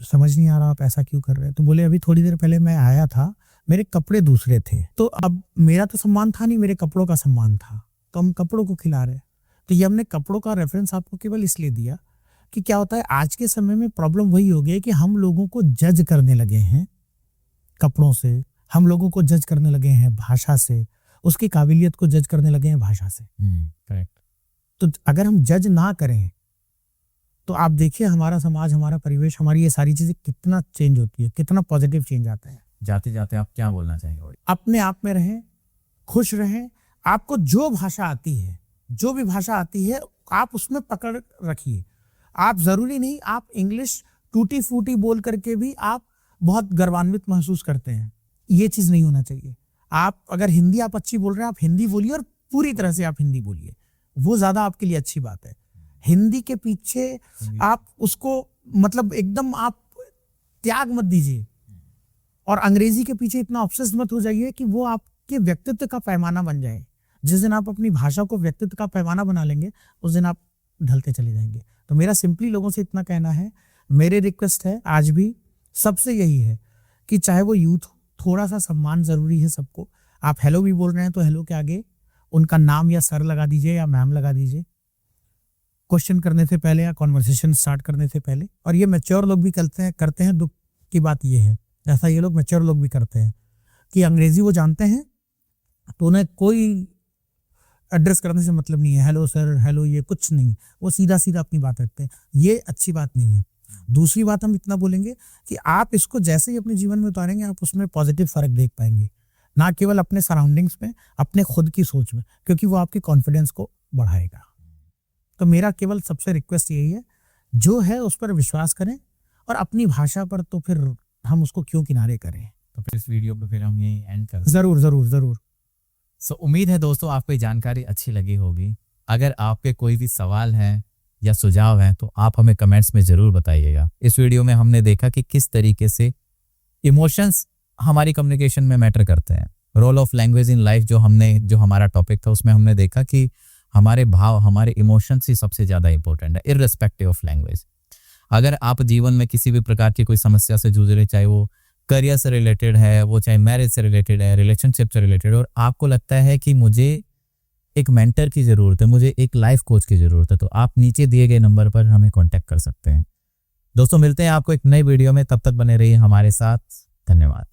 समझ नहीं आ रहा, आप ऐसा क्यों कर रहे हैं? तो बोले अभी थोड़ी देर पहले मैं आया था, मेरे कपड़े दूसरे थे, तो अब मेरा तो सम्मान था नहीं, मेरे कपड़ों का सम्मान था, तो हम कपड़ों को खिला रहे। तो ये हमने कपड़ों का रेफरेंस आपको केवल इसलिए दिया कि क्या होता है, आज के समय में प्रॉब्लम वही हो गई है कि हम लोगों को जज करने लगे हैं कपड़ों से, हम लोगों को जज करने लगे हैं भाषा से, उसकी काबिलियत को जज करने लगे हैं भाषा से। करेक्ट। तो अगर हम जज ना करें तो आप देखिए हमारा समाज, हमारा परिवेश, हमारी ये सारी चीजें कितना चेंज होती है, कितना पॉजिटिव चेंज आता है। जाते जाते आप क्या बोलना चाहेंगे? अपने आप में रहें, खुश रहें। आपको जो भाषा आती है, जो भी भाषा आती है, आप उसमें पकड़ रखिए। आप जरूरी नहीं आप इंग्लिश टूटी फूटी बोल करके भी आप बहुत गर्वान्वित महसूस करते हैं, ये चीज नहीं होना चाहिए। आप अगर हिंदी आप अच्छी बोल रहे हैं, आप हिंदी बोलिए और पूरी तरह से आप हिंदी बोलिए, वो ज्यादा आपके लिए अच्छी बात है। हिंदी के पीछे आप उसको मतलब एकदम आप त्याग मत दीजिए, और अंग्रेजी के पीछे इतना ऑब्सेस्ड मत हो जाइए कि वो आपके व्यक्तित्व का पैमाना बन जाए। जिस दिन आप अपनी भाषा को व्यक्तित्व का पैमाना बना लेंगे, उस दिन आप ढलते चले जाएंगे। तो मेरा सिंपली लोगों से इतना कहना है, मेरे रिक्वेस्ट है आज भी सबसे यही है कि चाहे वो यूथ हो, थोड़ा सा सम्मान ज़रूरी है सबको। आप हेलो भी बोल रहे हैं तो हेलो के आगे उनका नाम या सर लगा दीजिए या मैम लगा दीजिए, क्वेश्चन करने से पहले या कॉन्वर्सेशन स्टार्ट करने से पहले। और ये मैच्योर लोग भी करते हैं। दुख की बात ये है, ऐसा ये लोग मैच्योर लोग भी करते हैं कि अंग्रेजी वो जानते हैं तो उन्हें कोई एड्रेस करने से मतलब नहीं है, हेलो सर, हेलो ये कुछ नहीं, वो सीधा सीधा अपनी बात रखते हैं। ये अच्छी बात नहीं है। दूसरी बात हम इतना बोलेंगे कि आप इसको जैसे ही अपने जीवन में उतारेंगे आप उसमें पॉजिटिव फर्क देख पाएंगे, ना केवल अपने सराउंडिंग्स में, अपने खुद की सोच में, क्योंकि वो आपके कॉन्फिडेंस को बढ़ाएगा। तो मेरा केवल सबसे रिक्वेस्ट यही है, जो है उस पर विश्वास करें और अपनी भाषा पर तो फिर हम उसको क्यों किनारे करें। तो फिर इस वीडियो पे फिर हम यही एंड कर ज़रूर ज़रूर ज़रूर। सो उम्मीद है दोस्तों आपको ये जानकारी अच्छी लगी होगी। अगर आपके कोई भी सवाल हैं या सुझाव हैं तो आप हमें कमेंट्स में ज़रूर बताइएगा। इस वीडियो में हमने देखा कि किस तरीके से इमोशंस हमारी कम्युनिकेशन में मैटर करते हैं। Role of language in life जो हमारा टॉपिक था उसमें हमने देखा कि हमारे भाव, हमारे इमोशंस ही सबसे ज़्यादा इंपॉर्टेंट है इर्रेस्पेक्टिव ऑफ लैंग्वेज। अगर आप जीवन में किसी भी प्रकार की कोई समस्या से जूझ रहे, चाहे वो करियर से रिलेटेड है, वो चाहे मैरिज से रिलेटेड है, रिलेशनशिप से रिलेटेड, और आपको लगता है कि मुझे एक मेंटर की ज़रूरत है, मुझे एक लाइफ कोच की ज़रूरत है, तो आप नीचे दिए गए नंबर पर हमें कॉन्टैक्ट कर सकते हैं। दोस्तों मिलते हैं आपको एक नई वीडियो में, तब तक बने रहिए हमारे साथ। धन्यवाद।